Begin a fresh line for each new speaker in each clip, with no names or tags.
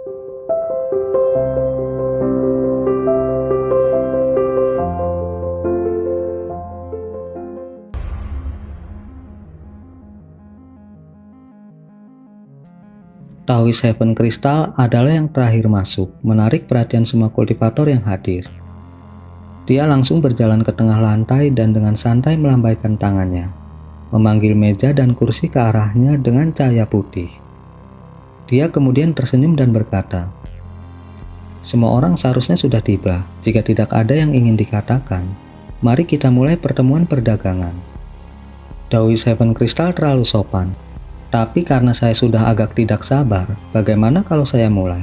Taoist Heaven Crystal adalah yang terakhir masuk, menarik perhatian semua kultivator yang hadir. Dia langsung berjalan ke tengah lantai dan dengan santai melambaikan tangannya, memanggil meja dan kursi ke arahnya dengan cahaya putih. Dia kemudian tersenyum dan berkata, "Semua orang seharusnya sudah tiba. Jika tidak ada yang ingin dikatakan, mari kita mulai pertemuan perdagangan." Taoist Heaven Crystal terlalu sopan. Tapi karena saya sudah agak tidak sabar, bagaimana kalau saya mulai?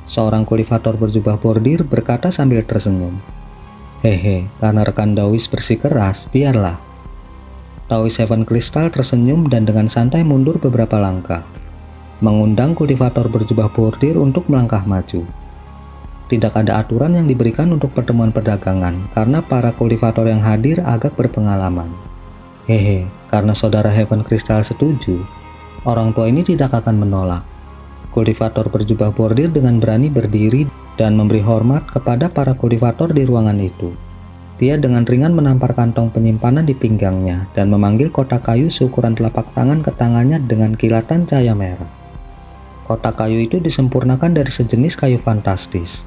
Seorang kultivator berjubah bordir berkata sambil tersenyum. Hehe, karena rekan Taoist bersikeras, biarlah. Taoist Heaven Crystal tersenyum dan dengan santai mundur beberapa langkah, mengundang kultivator berjubah bordir untuk melangkah maju. Tidak ada aturan yang diberikan untuk pertemuan perdagangan karena para kultivator yang hadir agak berpengalaman. Hehe, karena saudara Heaven Crystal setuju, orang tua ini tidak akan menolak. Kultivator berjubah bordir dengan berani berdiri dan memberi hormat kepada para kultivator di ruangan itu. Dia dengan ringan menampar kantong penyimpanan di pinggangnya dan memanggil kotak kayu seukuran telapak tangan ke tangannya dengan kilatan cahaya merah. Kotak kayu itu disempurnakan dari sejenis kayu fantastis.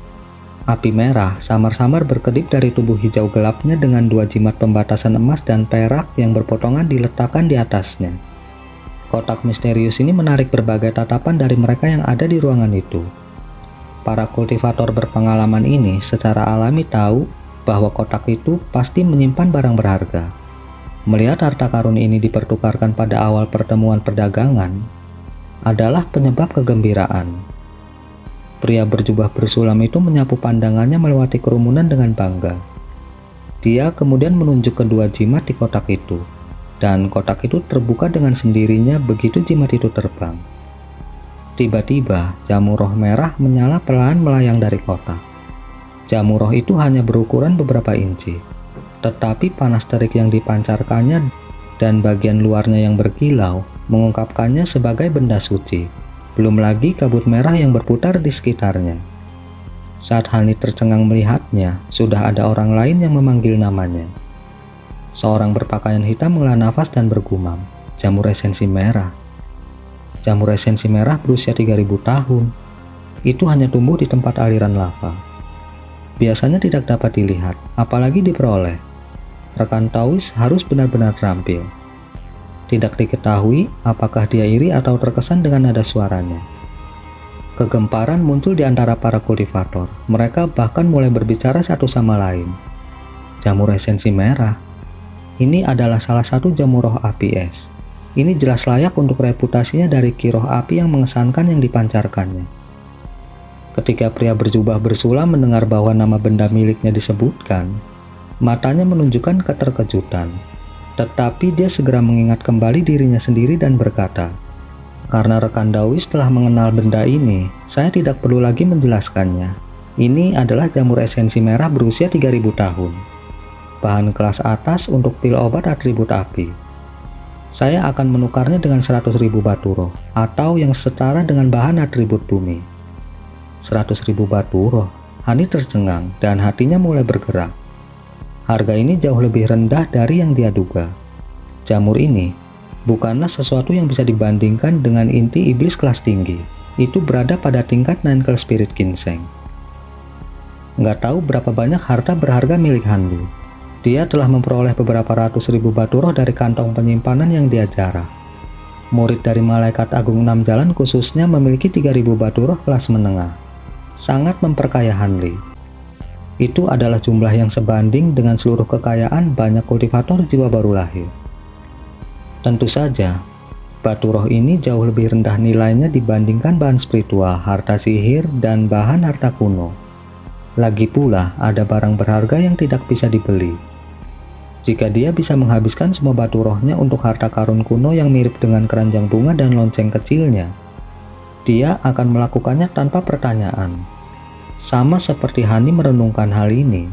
Api merah samar-samar berkedip dari tubuh hijau gelapnya dengan dua jimat pembatasan emas dan perak yang berpotongan diletakkan di atasnya. Kotak misterius ini menarik berbagai tatapan dari mereka yang ada di ruangan itu. Para kultivator berpengalaman ini secara alami tahu bahwa kotak itu pasti menyimpan barang berharga. Melihat harta karun ini dipertukarkan pada awal pertemuan perdagangan adalah penyebab kegembiraan. Pria berjubah bersulam itu menyapu pandangannya melewati kerumunan dengan bangga. Dia kemudian menunjuk kedua jimat di kotak itu, dan kotak itu terbuka dengan sendirinya begitu jimat itu terbang. Tiba-tiba, jamu roh merah menyala pelan melayang dari kotak. Jamu roh itu hanya berukuran beberapa inci, tetapi panas terik yang dipancarkannya dan bagian luarnya yang berkilau mengungkapkannya sebagai benda suci. Belum lagi kabut merah yang berputar di sekitarnya. Saat Hani tercengang melihatnya, sudah ada orang lain yang memanggil namanya. Seorang berpakaian hitam menghela nafas dan bergumam, "Jamur esensi merah." Jamur esensi merah berusia 3000 tahun. Itu hanya tumbuh di tempat aliran lava. Biasanya tidak dapat dilihat, apalagi diperoleh. Rekan Taoist harus benar-benar terampil. Tidak diketahui apakah dia iri atau terkesan dengan nada suaranya. Kegemparan muncul di antara para kultivator. Mereka bahkan mulai berbicara satu sama lain. Jamur esensi merah. Ini adalah salah satu jamur roh api es. Ini jelas layak untuk reputasinya dari ki roh api yang mengesankan yang dipancarkannya. Ketika pria berjubah bersulam mendengar bahwa nama benda miliknya disebutkan, matanya menunjukkan keterkejutan. Tetapi dia segera mengingat kembali dirinya sendiri dan berkata, "Karena rekan Taoist telah mengenal benda ini, saya tidak perlu lagi menjelaskannya. Ini adalah jamur esensi merah berusia 3000 tahun. Bahan kelas atas untuk pil obat atribut api. Saya akan menukarnya dengan 100.000 batu roh, atau yang setara dengan bahan atribut bumi." 100.000 batu roh. Hani tercengang dan hatinya mulai bergerak. Harga ini jauh lebih rendah dari yang dia duga. Jamur ini bukanlah sesuatu yang bisa dibandingkan dengan inti iblis kelas tinggi. Itu berada pada tingkat Ninkel Spirit Ginseng. Nggak tahu berapa banyak harta berharga milik Handu. Dia telah memperoleh beberapa ratus ribu batu roh dari kantong penyimpanan yang dia jarah. Murid dari Malaikat Agung 6 Jalan khususnya memiliki 3000 batu roh kelas menengah. Sangat memperkaya Hanli. Itu adalah jumlah yang sebanding dengan seluruh kekayaan banyak kultivator jiwa baru lahir. Tentu saja, batu roh ini jauh lebih rendah nilainya dibandingkan bahan spiritual, harta sihir, dan bahan harta kuno. Lagi pula, ada barang berharga yang tidak bisa dibeli. Jika dia bisa menghabiskan semua batu rohnya untuk harta karun kuno yang mirip dengan keranjang bunga dan lonceng kecilnya, dia akan melakukannya tanpa pertanyaan. Sama seperti Hani merenungkan hal ini,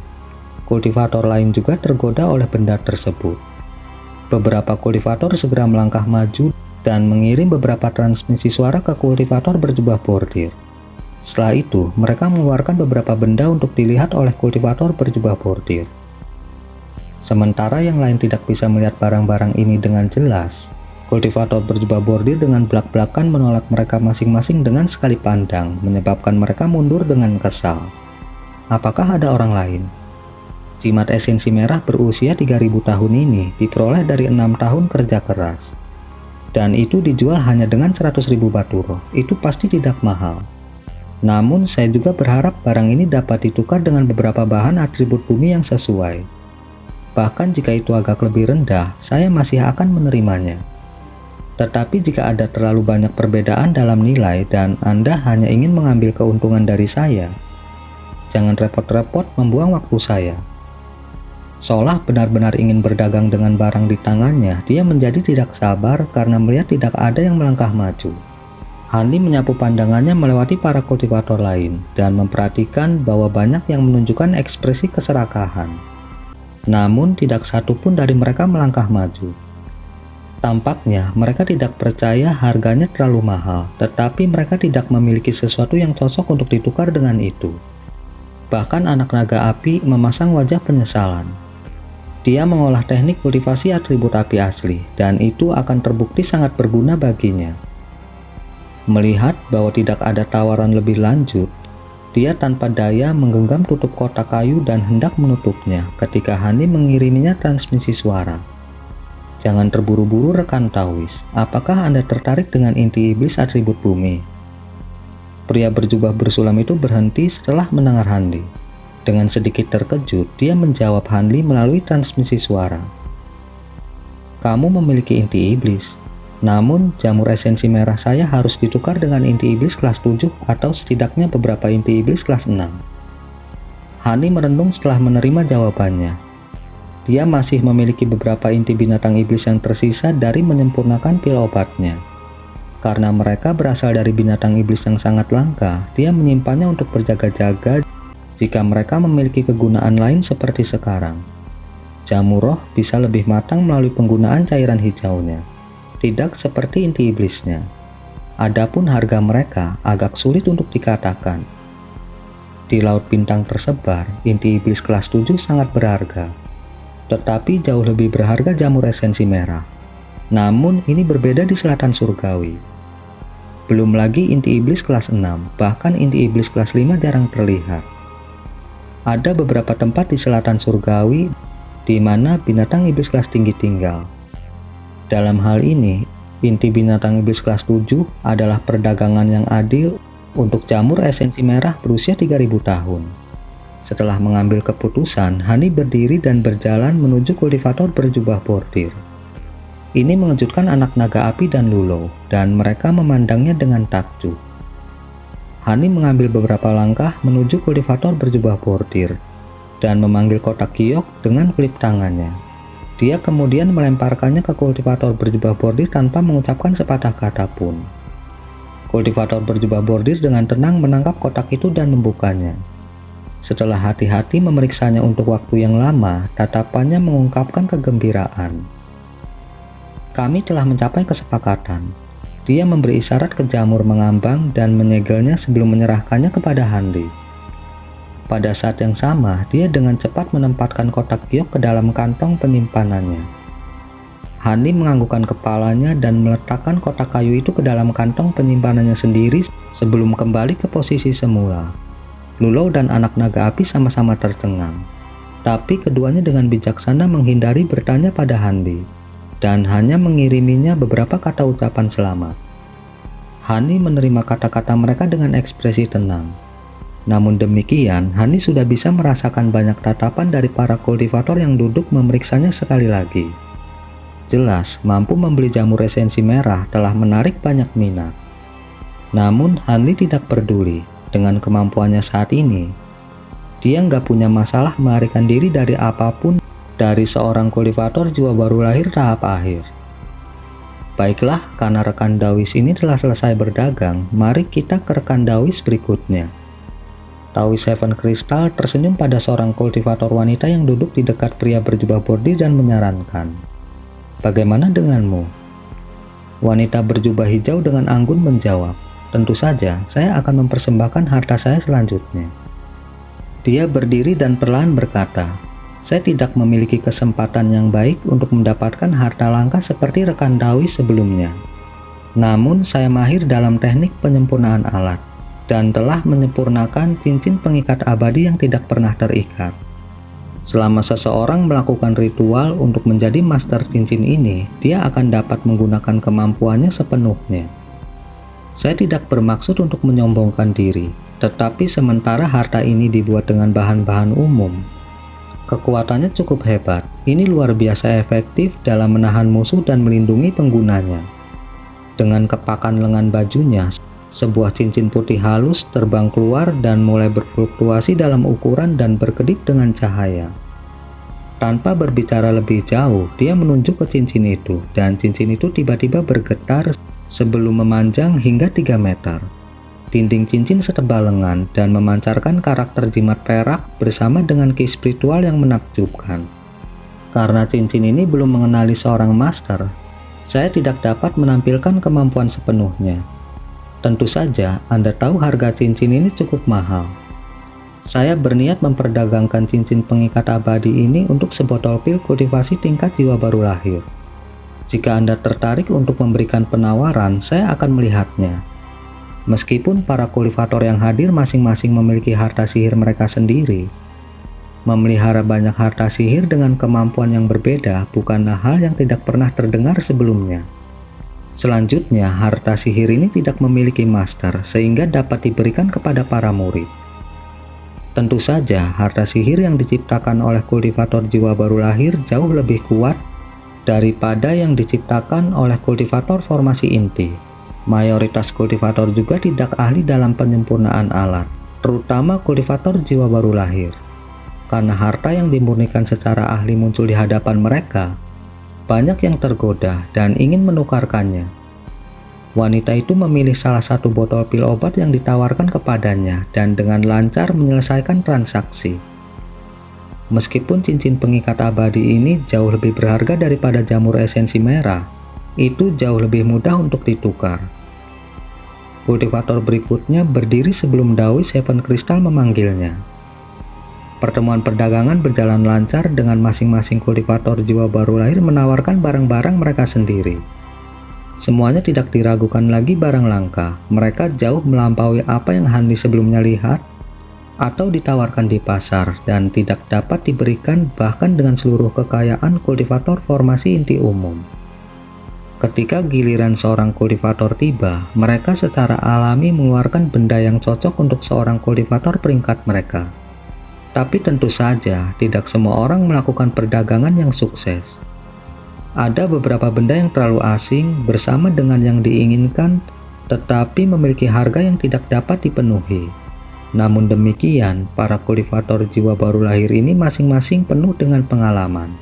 kultivator lain juga tergoda oleh benda tersebut. Beberapa kultivator segera melangkah maju dan mengirim beberapa transmisi suara ke kultivator berjubah bordir. Setelah itu, mereka mengeluarkan beberapa benda untuk dilihat oleh kultivator berjubah bordir. Sementara yang lain tidak bisa melihat barang-barang ini dengan jelas, kultivator berjubah bordir dengan belak-belakan menolak mereka masing-masing dengan sekali pandang, menyebabkan mereka mundur dengan kesal. Apakah ada orang lain? Jimat esensi merah berusia 3000 tahun ini diperoleh dari 6 tahun kerja keras. Dan itu dijual hanya dengan 100.000 batu roh, itu pasti tidak mahal. Namun saya juga berharap barang ini dapat ditukar dengan beberapa bahan atribut bumi yang sesuai. Bahkan jika itu agak lebih rendah, saya masih akan menerimanya. Tetapi jika ada terlalu banyak perbedaan dalam nilai dan Anda hanya ingin mengambil keuntungan dari saya, jangan repot-repot membuang waktu saya. Seolah benar-benar ingin berdagang dengan barang di tangannya, dia menjadi tidak sabar karena melihat tidak ada yang melangkah maju. Hani menyapu pandangannya melewati para kultivator lain dan memperhatikan bahwa banyak yang menunjukkan ekspresi keserakahan. Namun tidak satu pun dari mereka melangkah maju. Tampaknya mereka tidak percaya harganya terlalu mahal, tetapi mereka tidak memiliki sesuatu yang cocok untuk ditukar dengan itu. Bahkan anak naga api memasang wajah penyesalan. Dia mengolah teknik kultivasi atribut api asli, dan itu akan terbukti sangat berguna baginya. Melihat bahwa tidak ada tawaran lebih lanjut, dia tanpa daya menggenggam tutup kotak kayu dan hendak menutupnya ketika Hani mengiriminya transmisi suara. Jangan terburu-buru rekan Taois, apakah Anda tertarik dengan inti iblis atribut bumi? Pria berjubah bersulam itu berhenti setelah mendengar Hanli. Dengan sedikit terkejut, dia menjawab Hanli melalui transmisi suara. Kamu memiliki inti iblis. Namun, jamur esensi merah saya harus ditukar dengan inti iblis kelas 7 atau setidaknya beberapa inti iblis kelas 6. Hani merenung setelah menerima jawabannya. Dia masih memiliki beberapa inti binatang iblis yang tersisa dari menyempurnakan pil obatnya. Karena mereka berasal dari binatang iblis yang sangat langka, dia menyimpannya untuk berjaga-jaga jika mereka memiliki kegunaan lain seperti sekarang. Jamur roh bisa lebih matang melalui penggunaan cairan hijaunya. Tidak seperti inti iblisnya. Adapun harga mereka agak sulit untuk dikatakan. Di laut bintang tersebar, inti iblis kelas 7 sangat berharga. Tetapi jauh lebih berharga jamur esensi merah. Namun ini berbeda di selatan surgawi. Belum lagi inti iblis kelas 6, bahkan inti iblis kelas 5 jarang terlihat. Ada beberapa tempat di selatan surgawi di mana binatang iblis kelas tinggi tinggal. Dalam hal ini, inti binatang iblis kelas 7 adalah perdagangan yang adil untuk jamur esensi merah berusia 3000 tahun. Setelah mengambil keputusan, Hani berdiri dan berjalan menuju kultivator berjubah bordir. Ini mengejutkan anak naga api dan Lulo, dan mereka memandangnya dengan takjub. Hani mengambil beberapa langkah menuju kultivator berjubah bordir, dan memanggil kotak giok dengan klip tangannya. Dia kemudian melemparkannya ke kultivator berjubah bordir tanpa mengucapkan sepatah kata pun. Kultivator berjubah bordir dengan tenang menangkap kotak itu dan membukanya. Setelah hati-hati memeriksanya untuk waktu yang lama, tatapannya mengungkapkan kegembiraan. Kami telah mencapai kesepakatan. Dia memberi isyarat ke jamur mengambang dan menyegelnya sebelum menyerahkannya kepada Hanli. Pada saat yang sama, dia dengan cepat menempatkan kotak giok ke dalam kantong penyimpanannya. Hani menganggukkan kepalanya dan meletakkan kotak kayu itu ke dalam kantong penyimpanannya sendiri sebelum kembali ke posisi semula. Lulo dan anak naga api sama-sama tercengang. Tapi keduanya dengan bijaksana menghindari bertanya pada Hanli dan hanya mengiriminya beberapa kata ucapan selamat. Hani menerima kata-kata mereka dengan ekspresi tenang. Namun demikian, Hani sudah bisa merasakan banyak tatapan dari para kultivator yang duduk memeriksanya sekali lagi. Jelas, mampu membeli jamur esensi merah telah menarik banyak minat. Namun, Hani tidak peduli dengan kemampuannya saat ini. Dia nggak punya masalah melarikan diri dari apapun dari seorang kultivator jiwa baru lahir tahap akhir. Baiklah, karena rekan Dawis ini telah selesai berdagang, mari kita ke rekan Dawis berikutnya. Taois Seven Crystal tersenyum pada seorang kultivator wanita yang duduk di dekat pria berjubah bordir dan menyarankan, "Bagaimana denganmu?" Wanita berjubah hijau dengan anggun menjawab, tentu saja saya akan mempersembahkan harta saya selanjutnya. Dia berdiri dan perlahan berkata, "Saya tidak memiliki kesempatan yang baik untuk mendapatkan harta langka seperti rekan Dawi sebelumnya. Namun saya mahir dalam teknik penyempurnaan alat dan telah menyempurnakan cincin pengikat abadi yang tidak pernah terikat. Selama seseorang melakukan ritual untuk menjadi master cincin ini, dia akan dapat menggunakan kemampuannya sepenuhnya. Saya tidak bermaksud untuk menyombongkan diri, tetapi sementara harta ini dibuat dengan bahan-bahan umum, kekuatannya cukup hebat. Ini luar biasa efektif dalam menahan musuh dan melindungi penggunanya. Dengan kepakan lengan bajunya, sebuah cincin putih halus terbang keluar dan mulai berfluktuasi dalam ukuran dan berkedip dengan cahaya. Tanpa berbicara lebih jauh, dia menunjuk ke cincin itu, dan cincin itu tiba-tiba bergetar sebelum memanjang hingga 3 meter. Dinding cincin setebal lengan dan memancarkan karakter jimat perak bersama dengan ki spiritual yang menakjubkan. Karena cincin ini belum mengenali seorang master, saya tidak dapat menampilkan kemampuan sepenuhnya. Tentu saja Anda tahu harga cincin ini cukup mahal. Saya berniat memperdagangkan cincin pengikat abadi ini untuk sebotol pil kultivasi tingkat jiwa baru lahir. Jika Anda tertarik untuk memberikan penawaran, saya akan melihatnya. Meskipun para kultivator yang hadir masing-masing memiliki harta sihir mereka sendiri, memelihara banyak harta sihir dengan kemampuan yang berbeda bukanlah hal yang tidak pernah terdengar sebelumnya. Selanjutnya, harta sihir ini tidak memiliki master sehingga dapat diberikan kepada para murid. Tentu saja, harta sihir yang diciptakan oleh kultivator jiwa baru lahir jauh lebih kuat daripada yang diciptakan oleh kultivator formasi inti. Mayoritas kultivator juga tidak ahli dalam penyempurnaan alat, terutama kultivator jiwa baru lahir. Karena harta yang dimurnikan secara ahli muncul di hadapan mereka, banyak yang tergoda dan ingin menukarkannya. Wanita itu memilih salah satu botol pil obat yang ditawarkan kepadanya dan dengan lancar menyelesaikan transaksi. Meskipun cincin pengikat abadi ini jauh lebih berharga daripada jamur esensi merah, itu jauh lebih mudah untuk ditukar. Kultivator berikutnya berdiri sebelum Dawi Seven Crystal memanggilnya. Pertemuan perdagangan berjalan lancar dengan masing-masing kultivator jiwa baru lahir menawarkan barang-barang mereka sendiri. Semuanya tidak diragukan lagi barang langka. Mereka jauh melampaui apa yang Hanli sebelumnya lihat atau ditawarkan di pasar dan tidak dapat diberikan bahkan dengan seluruh kekayaan kultivator formasi inti umum. Ketika giliran seorang kultivator tiba, mereka secara alami mengeluarkan benda yang cocok untuk seorang kultivator peringkat mereka. Tapi tentu saja, tidak semua orang melakukan perdagangan yang sukses. Ada beberapa benda yang terlalu asing bersama dengan yang diinginkan, tetapi memiliki harga yang tidak dapat dipenuhi. Namun demikian, para kultivator jiwa baru lahir ini masing-masing penuh dengan pengalaman.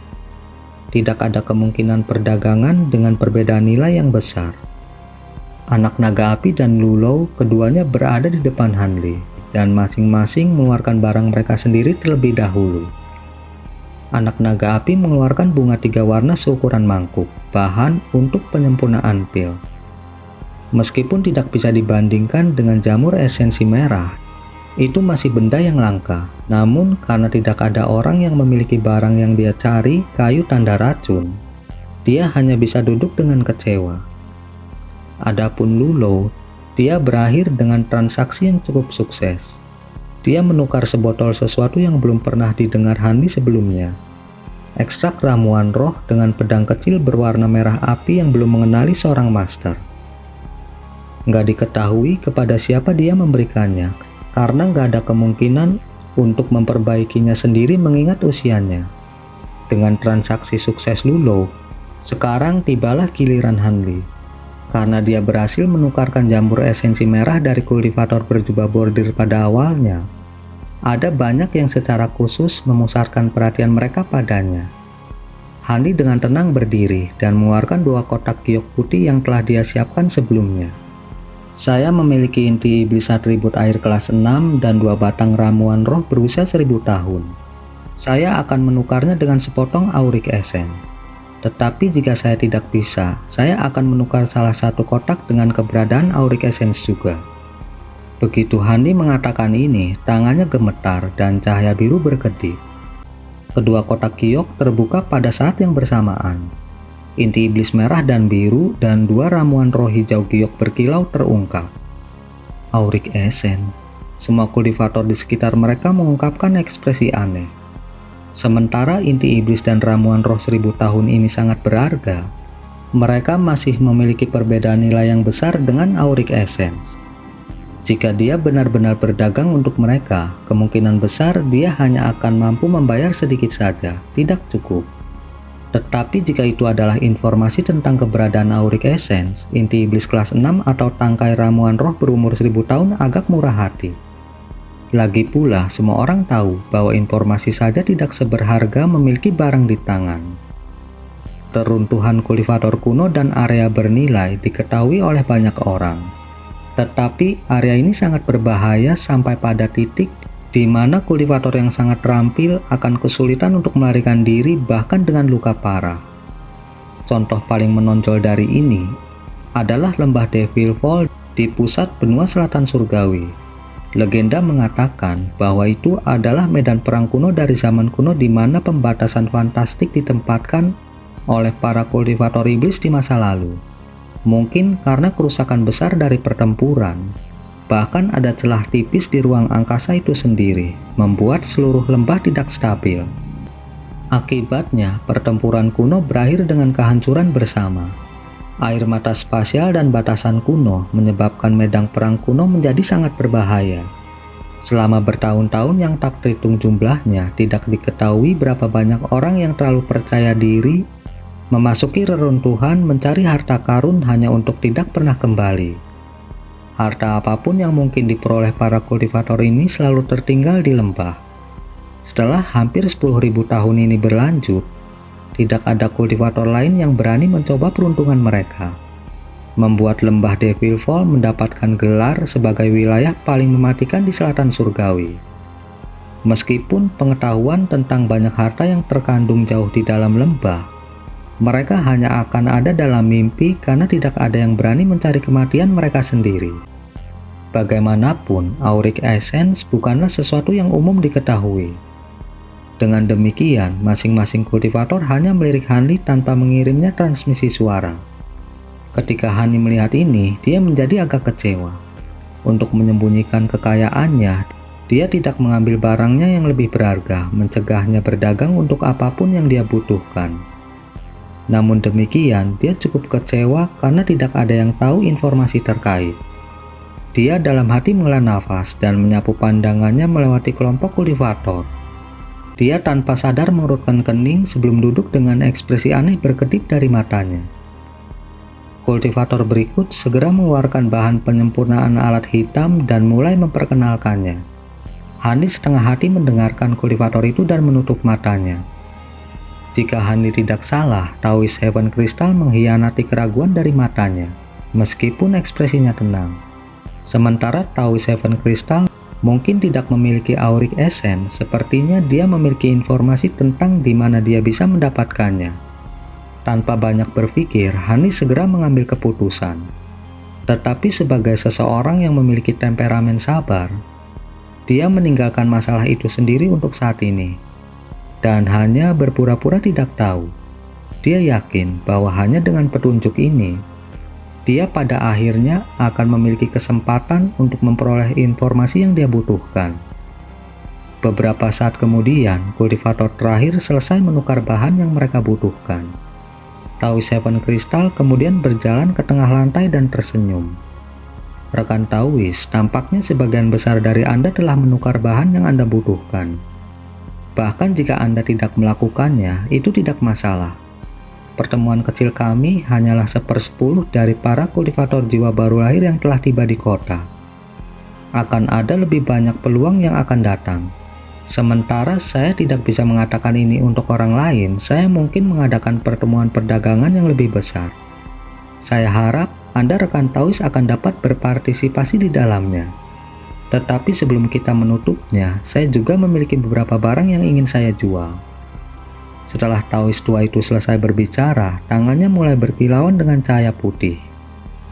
Tidak ada kemungkinan perdagangan dengan perbedaan nilai yang besar. Anak naga api dan Lulo keduanya berada di depan Hanli, dan masing-masing mengeluarkan barang mereka sendiri terlebih dahulu. Anak naga api mengeluarkan bunga 3 warna seukuran mangkuk, bahan untuk penyempurnaan pil. Meskipun tidak bisa dibandingkan dengan jamur esensi merah, itu masih benda yang langka. Namun karena tidak ada orang yang memiliki barang yang dia cari, kayu tanda racun, dia hanya bisa duduk dengan kecewa. Adapun Lulo, dia berakhir dengan transaksi yang cukup sukses. Dia menukar sebotol sesuatu yang belum pernah didengar Hanli sebelumnya. Ekstrak ramuan roh dengan pedang kecil berwarna merah api yang belum mengenali seorang master. Nggak diketahui kepada siapa dia memberikannya, karena nggak ada kemungkinan untuk memperbaikinya sendiri mengingat usianya. Dengan transaksi sukses Lulo, sekarang tibalah giliran Hanli. Karena dia berhasil menukarkan jamur esensi merah dari kultivator berjubah bordir pada awalnya, ada banyak yang secara khusus memusatkan perhatian mereka padanya. Hanli dengan tenang berdiri dan mengeluarkan 2 kotak giok putih yang telah dia siapkan sebelumnya. Saya memiliki inti iblis atribut air kelas 6 dan 2 batang ramuan roh berusia 1000 tahun. Saya akan menukarnya dengan sepotong auric essence. Tetapi jika saya tidak bisa, saya akan menukar salah satu kotak dengan keberadaan Auric Essence juga. Begitu Hani mengatakan ini, tangannya gemetar dan cahaya biru berkedip. Kedua kotak giok terbuka pada saat yang bersamaan. Inti iblis merah dan biru dan dua ramuan roh hijau giok berkilau terungkap. Auric Essence. Semua kultivator di sekitar mereka mengungkapkan ekspresi aneh. Sementara inti iblis dan ramuan roh 1000 tahun ini sangat berharga, mereka masih memiliki perbedaan nilai yang besar dengan Auric Essence. Jika dia benar-benar berdagang untuk mereka, kemungkinan besar dia hanya akan mampu membayar sedikit saja, tidak cukup. Tetapi jika itu adalah informasi tentang keberadaan Auric Essence, inti iblis kelas 6 atau tangkai ramuan roh berumur 1000 tahun agak murah hati. Lagi pula, semua orang tahu bahwa informasi saja tidak seberharga memiliki barang di tangan. Reruntuhan kultivator kuno dan area bernilai diketahui oleh banyak orang. Tetapi area ini sangat berbahaya sampai pada titik di mana kultivator yang sangat terampil akan kesulitan untuk melarikan diri bahkan dengan luka parah. Contoh paling menonjol dari ini adalah lembah Devil Fall di pusat benua selatan surgawi. Legenda mengatakan bahwa itu adalah medan perang kuno dari zaman kuno di mana pembatasan fantastik ditempatkan oleh para kultivator iblis di masa lalu. Mungkin karena kerusakan besar dari pertempuran, bahkan ada celah tipis di ruang angkasa itu sendiri, membuat seluruh lembah tidak stabil. Akibatnya, pertempuran kuno berakhir dengan kehancuran bersama. Air mata spasial dan batasan kuno menyebabkan medan perang kuno menjadi sangat berbahaya. Selama bertahun-tahun yang tak terhitung jumlahnya, tidak diketahui berapa banyak orang yang terlalu percaya diri memasuki reruntuhan mencari harta karun hanya untuk tidak pernah kembali. Harta apapun yang mungkin diperoleh para kultivator ini selalu tertinggal di lembah. Setelah hampir 10.000 tahun ini berlanjut, tidak ada kultivator lain yang berani mencoba peruntungan mereka, membuat lembah Devil Fall mendapatkan gelar sebagai wilayah paling mematikan di selatan surgawi. Meskipun pengetahuan tentang banyak harta yang terkandung jauh di dalam lembah, mereka hanya akan ada dalam mimpi karena tidak ada yang berani mencari kematian mereka sendiri. Bagaimanapun, Auric Essence bukanlah sesuatu yang umum diketahui. Dengan demikian, masing-masing kultivator hanya melirik Hani tanpa mengirimnya transmisi suara. Ketika Hani melihat ini, dia menjadi agak kecewa. Untuk menyembunyikan kekayaannya, dia tidak mengambil barangnya yang lebih berharga, mencegahnya berdagang untuk apapun yang dia butuhkan. Namun demikian, dia cukup kecewa karena tidak ada yang tahu informasi terkait. Dia dalam hati menghela nafas dan menyapu pandangannya melewati kelompok kultivator. Dia tanpa sadar mengerutkan kening sebelum duduk dengan ekspresi aneh berkedip dari matanya. Kultivator berikut segera mengeluarkan bahan penyempurnaan alat hitam dan mulai memperkenalkannya. Hani setengah hati mendengarkan kultivator itu dan menutup matanya. Jika Hani tidak salah, Taoist Heaven Crystal mengkhianati keraguan dari matanya, meskipun ekspresinya tenang. Sementara Taoist Heaven Crystal mungkin tidak memiliki Auric Essence, sepertinya dia memiliki informasi tentang di mana dia bisa mendapatkannya. Tanpa banyak berpikir, Hani segera mengambil keputusan. Tetapi sebagai seseorang yang memiliki temperamen sabar, dia meninggalkan masalah itu sendiri untuk saat ini. Dan hanya berpura-pura tidak tahu. Dia yakin bahwa hanya dengan petunjuk ini, dia pada akhirnya akan memiliki kesempatan untuk memperoleh informasi yang dia butuhkan. Beberapa saat kemudian, kultivator terakhir selesai menukar bahan yang mereka butuhkan. Taoist Heaven Crystal kemudian berjalan ke tengah lantai dan tersenyum. Rekan Taoist, tampaknya sebagian besar dari Anda telah menukar bahan yang Anda butuhkan. Bahkan jika Anda tidak melakukannya, itu tidak masalah. Pertemuan kecil kami hanyalah 1/10 dari para kultivator jiwa baru lahir yang telah tiba di kota. Akan ada lebih banyak peluang yang akan datang. Sementara saya tidak bisa mengatakan ini untuk orang lain, saya mungkin mengadakan pertemuan perdagangan yang lebih besar. Saya harap Anda rekan Taoist akan dapat berpartisipasi di dalamnya. Tetapi sebelum kita menutupnya, saya juga memiliki beberapa barang yang ingin saya jual. Setelah Taois tua itu selesai berbicara, tangannya mulai berkilauan dengan cahaya putih.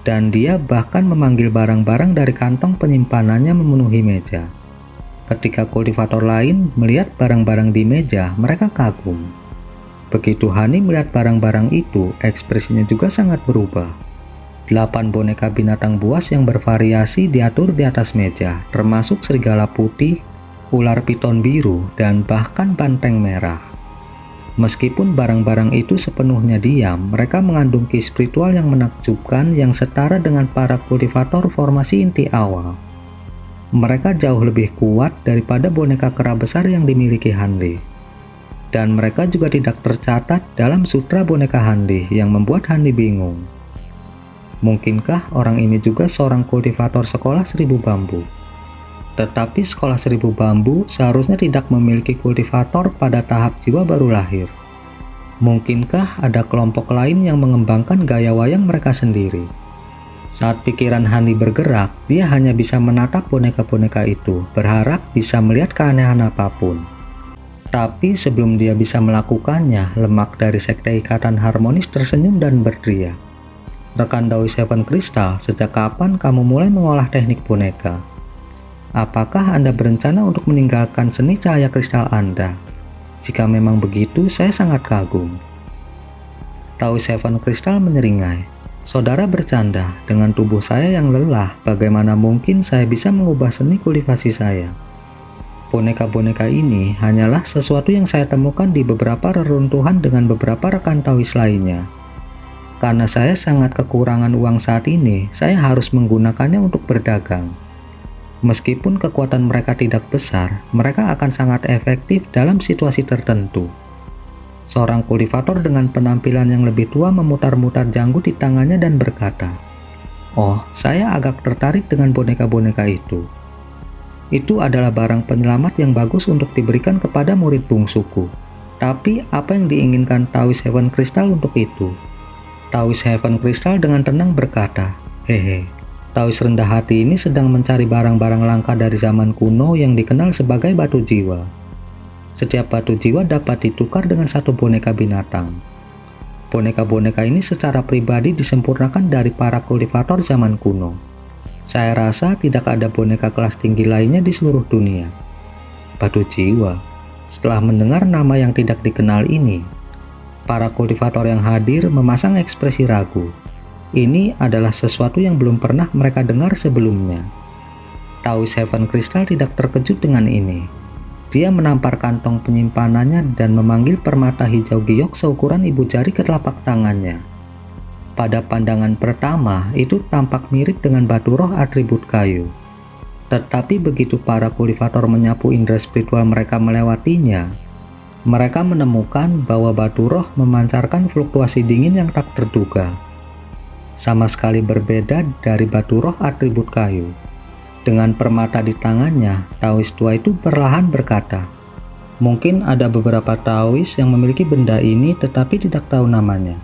Dan dia bahkan memanggil barang-barang dari kantong penyimpanannya memenuhi meja. Ketika kultivator lain melihat barang-barang di meja, mereka kagum. Begitu Hani melihat barang-barang itu, ekspresinya juga sangat berubah. 8 boneka binatang buas yang bervariasi diatur di atas meja, termasuk serigala putih, ular piton biru, dan bahkan banteng merah. Meskipun barang-barang itu sepenuhnya diam, mereka mengandung ki spiritual yang menakjubkan yang setara dengan para kultivator formasi inti awal. Mereka jauh lebih kuat daripada boneka kera besar yang dimiliki Hanli. Dan mereka juga tidak tercatat dalam sutra boneka Hanli yang membuat Hanli bingung. Mungkinkah orang ini juga seorang kultivator sekolah 1000 bambu? Tetapi sekolah 1000 bambu seharusnya tidak memiliki kultivator pada tahap jiwa baru lahir. Mungkinkah ada kelompok lain yang mengembangkan gaya wayang mereka sendiri? Saat pikiran Hani bergerak, dia hanya bisa menatap boneka-boneka itu, berharap bisa melihat keanehan apapun. Tapi sebelum dia bisa melakukannya, lemak dari Sekte Ikatan Harmonis tersenyum dan berteriak, "Rekan Dao Seven Crystal, sejak kapan kamu mulai mengolah teknik boneka? Apakah Anda berencana untuk meninggalkan seni cahaya kristal Anda? Jika memang begitu, saya sangat kagum." Dao Seven Crystal menyeringai, "Saudara bercanda, dengan tubuh saya yang lelah, bagaimana mungkin saya bisa mengubah seni kultivasi saya? Boneka-boneka ini hanyalah sesuatu yang saya temukan di beberapa reruntuhan dengan beberapa rekan Taois lainnya. Karena saya sangat kekurangan uang saat ini, saya harus menggunakannya untuk berdagang. Meskipun kekuatan mereka tidak besar, mereka akan sangat efektif dalam situasi tertentu." Seorang kultivator dengan penampilan yang lebih tua memutar-mutar janggut di tangannya dan berkata, "Oh, saya agak tertarik dengan boneka-boneka itu. Itu adalah barang penyelamat yang bagus untuk diberikan kepada murid bungsuku. Tapi apa yang diinginkan Taois Heaven Crystal untuk itu?" Taois Heaven Crystal dengan tenang berkata, "Hehe, Taois rendah hati ini sedang mencari barang-barang langka dari zaman kuno yang dikenal sebagai batu jiwa. Setiap batu jiwa dapat ditukar dengan satu boneka binatang. Boneka-boneka ini secara pribadi disempurnakan dari para kultivator zaman kuno. Saya rasa tidak ada boneka kelas tinggi lainnya di seluruh dunia." Batu jiwa. Setelah mendengar nama yang tidak dikenal ini, para kultivator yang hadir memasang ekspresi ragu. Ini adalah sesuatu yang belum pernah mereka dengar sebelumnya. Taois Heaven Crystal tidak terkejut dengan ini. Dia menampar kantong penyimpanannya dan memanggil permata hijau giok seukuran ibu jari ke telapak tangannya. Pada pandangan pertama, itu tampak mirip dengan batu roh atribut kayu. Tetapi begitu para kultivator menyapu indera spiritual mereka melewatinya, mereka menemukan bahwa batu roh memancarkan fluktuasi dingin yang tak terduga. Sama sekali berbeda dari batu roh atribut kayu. Dengan permata di tangannya, Taois tua itu perlahan berkata, "Mungkin ada beberapa Taois yang memiliki benda ini tetapi tidak tahu namanya.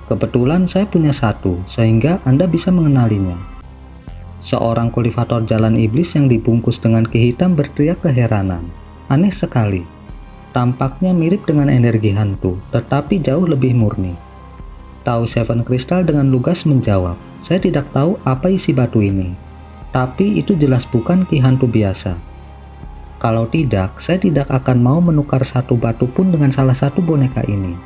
Kebetulan saya punya satu, sehingga Anda bisa mengenalinya." Seorang kultivator jalan iblis yang dibungkus dengan ki hitam berteriak keheranan. Aneh sekali. Tampaknya mirip dengan energi hantu, tetapi jauh lebih murni. Taois Seven Crystal dengan lugas menjawab, "Saya tidak tahu apa isi batu ini. Tapi itu jelas bukan ki hantu biasa. Kalau tidak, saya tidak akan mau menukar satu batu pun dengan salah satu boneka ini."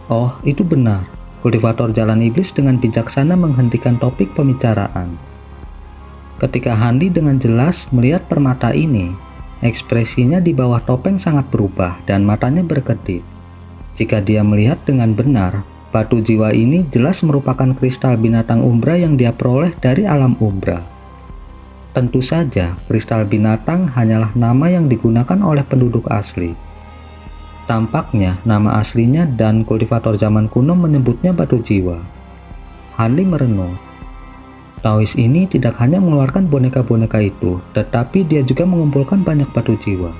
"Oh, itu benar." Kultivator jalan iblis dengan bijaksana menghentikan topik pembicaraan. Ketika Handi dengan jelas melihat permata ini, ekspresinya di bawah topeng sangat berubah dan matanya berkedip. Jika dia melihat dengan benar, batu jiwa ini jelas merupakan kristal binatang umbra yang dia peroleh dari alam umbra. Tentu saja, kristal binatang hanyalah nama yang digunakan oleh penduduk asli. Tampaknya nama aslinya dan kultivator zaman kuno menyebutnya batu jiwa. Hanli merenung. Taois ini tidak hanya mengeluarkan boneka-boneka itu, tetapi dia juga mengumpulkan banyak batu jiwa.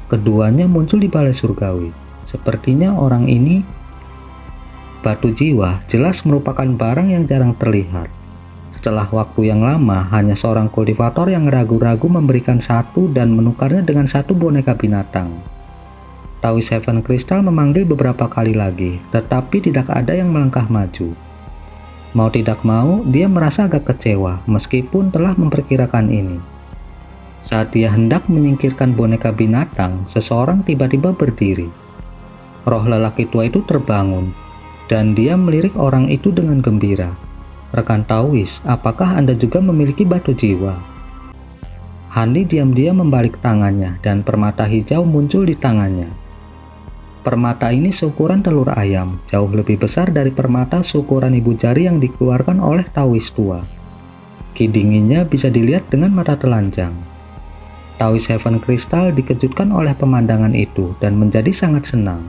Keduanya muncul di balai surgawi. Sepertinya orang ini, batu jiwa jelas merupakan barang yang jarang terlihat. Setelah waktu yang lama, hanya seorang kultivator yang ragu-ragu memberikan satu dan menukarnya dengan satu boneka binatang. Taoist Seven Crystal memanggil beberapa kali lagi, tetapi tidak ada yang melangkah maju. Mau tidak mau, dia merasa agak kecewa meskipun telah memperkirakan ini. Saat dia hendak menyingkirkan boneka binatang, seseorang tiba-tiba berdiri. Roh lelaki tua itu terbangun, dan dia melirik orang itu dengan gembira. "Rekan Taoist, apakah Anda juga memiliki batu jiwa?" Hani diam-diam membalik tangannya, dan permata hijau muncul di tangannya. Permata ini seukuran telur ayam, jauh lebih besar dari permata seukuran ibu jari yang dikeluarkan oleh Taoist tua. Ki dinginnya bisa dilihat dengan mata telanjang. Taoist Seven Crystal dikejutkan oleh pemandangan itu dan menjadi sangat senang.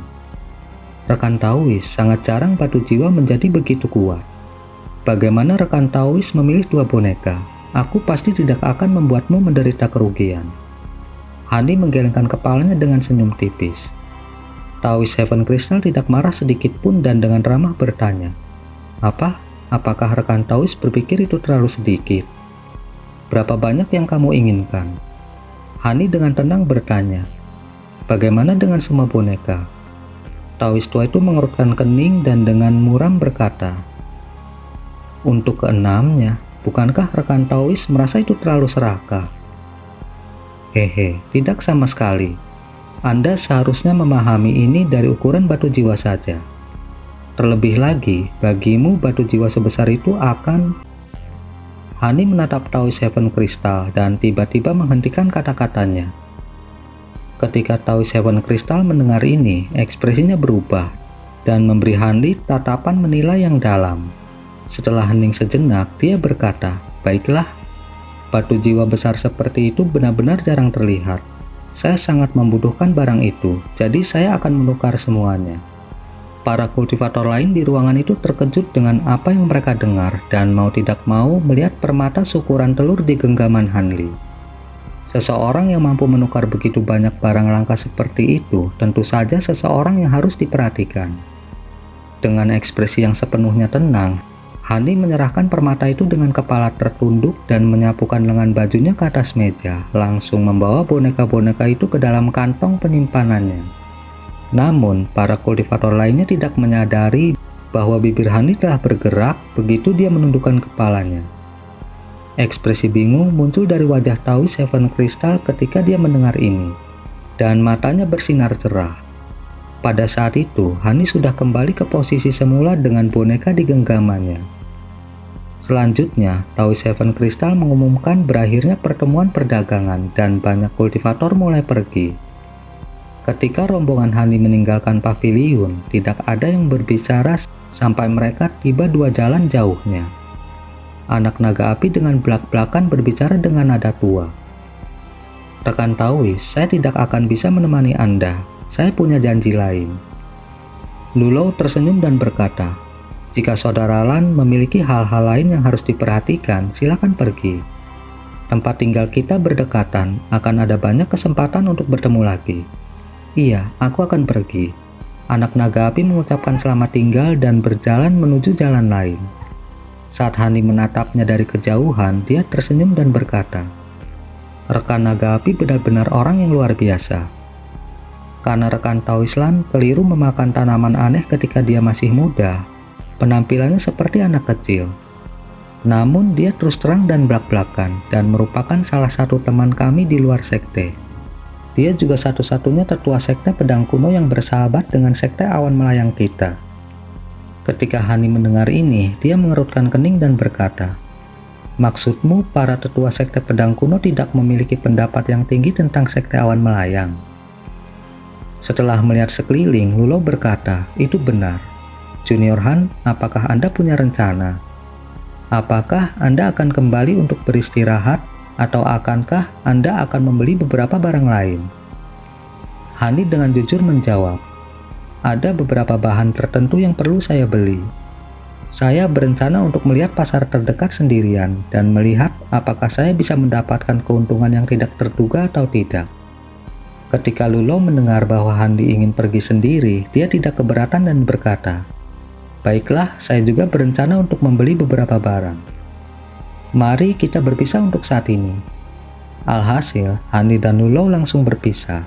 "Rekan Taoist, sangat jarang batu jiwa menjadi begitu kuat. Bagaimana rekan Taoist memilih 2 boneka? Aku pasti tidak akan membuatmu menderita kerugian." Hani menggelengkan kepalanya dengan senyum tipis. Taoist Seven Crystal tidak marah sedikit pun dan dengan ramah bertanya, Apakah rekan Taoist berpikir itu terlalu sedikit? Berapa banyak yang kamu inginkan?" Hani dengan tenang bertanya, "Bagaimana dengan semua boneka?" Taoist tua itu mengerutkan kening dan dengan muram berkata, "Untuk keenamnya, bukankah rekan Taoist merasa itu terlalu serakah?" "Hehe, tidak sama sekali. Anda seharusnya memahami ini dari ukuran batu jiwa saja. Terlebih lagi, bagimu batu jiwa sebesar itu akan..." Hani menatap Taoist Seven Crystal dan tiba-tiba menghentikan kata-katanya. Ketika Taoist Seven Crystal mendengar ini, ekspresinya berubah dan memberi Hani tatapan menilai yang dalam. Setelah hening sejenak, dia berkata, "Baiklah, batu jiwa besar seperti itu benar-benar jarang terlihat. Saya sangat membutuhkan barang itu, jadi saya akan menukar semuanya." Para kultivator lain di ruangan itu terkejut dengan apa yang mereka dengar dan mau tidak mau melihat permata seukuran telur di genggaman Hanli. Seseorang yang mampu menukar begitu banyak barang langka seperti itu tentu saja seseorang yang harus diperhatikan. Dengan ekspresi yang sepenuhnya tenang, Hani menyerahkan permata itu dengan kepala tertunduk dan menyapukan lengan bajunya ke atas meja, langsung membawa boneka-boneka itu ke dalam kantong penyimpanannya. Namun, para kultivator lainnya tidak menyadari bahwa bibir Hani telah bergerak begitu dia menundukkan kepalanya. Ekspresi bingung muncul dari wajah Taoist Seven Crystal ketika dia mendengar ini, dan matanya bersinar cerah. Pada saat itu, Hani sudah kembali ke posisi semula dengan boneka di genggamannya. Selanjutnya, Taoist Seven Crystal mengumumkan berakhirnya pertemuan perdagangan dan banyak kultivator mulai pergi. Ketika rombongan Hani meninggalkan paviliun, tidak ada yang berbicara sampai mereka tiba 2 jalan jauhnya. Anak naga api dengan belak-belakan berbicara dengan nada tua. "Rekan Taoist, saya tidak akan bisa menemani Anda. Saya punya janji lain." Lulo tersenyum dan berkata, "Jika saudara Lan memiliki hal-hal lain yang harus diperhatikan, silakan pergi. Tempat tinggal kita berdekatan, akan ada banyak kesempatan untuk bertemu lagi." "Iya, aku akan pergi." Anak naga api mengucapkan selamat tinggal dan berjalan menuju jalan lain. Saat Hani menatapnya dari kejauhan, dia tersenyum dan berkata, "Rekan naga api benar-benar orang yang luar biasa." Karena rekan Taoist Lan keliru memakan tanaman aneh ketika dia masih muda, penampilannya seperti anak kecil. Namun dia terus terang dan belak-belakan dan merupakan salah satu teman kami di luar sekte. Dia juga satu-satunya tetua sekte pedang kuno yang bersahabat dengan sekte awan melayang kita. Ketika Hani mendengar ini, dia mengerutkan kening dan berkata, "Maksudmu para tetua sekte pedang kuno tidak memiliki pendapat yang tinggi tentang sekte awan melayang?" Setelah melihat sekeliling, Lulo berkata, "Itu benar. Junior Han, apakah Anda punya rencana? Apakah Anda akan kembali untuk beristirahat, atau akankah Anda akan membeli beberapa barang lain?" Hani dengan jujur menjawab, "Ada beberapa bahan tertentu yang perlu saya beli. Saya berencana untuk melihat pasar terdekat sendirian dan melihat apakah saya bisa mendapatkan keuntungan yang tidak terduga atau tidak." Ketika Lulo mendengar bahwa Hani ingin pergi sendiri, dia tidak keberatan dan berkata, "Baiklah, saya juga berencana untuk membeli beberapa barang. Mari kita berpisah untuk saat ini." Alhasil, Hani dan Lulo langsung berpisah.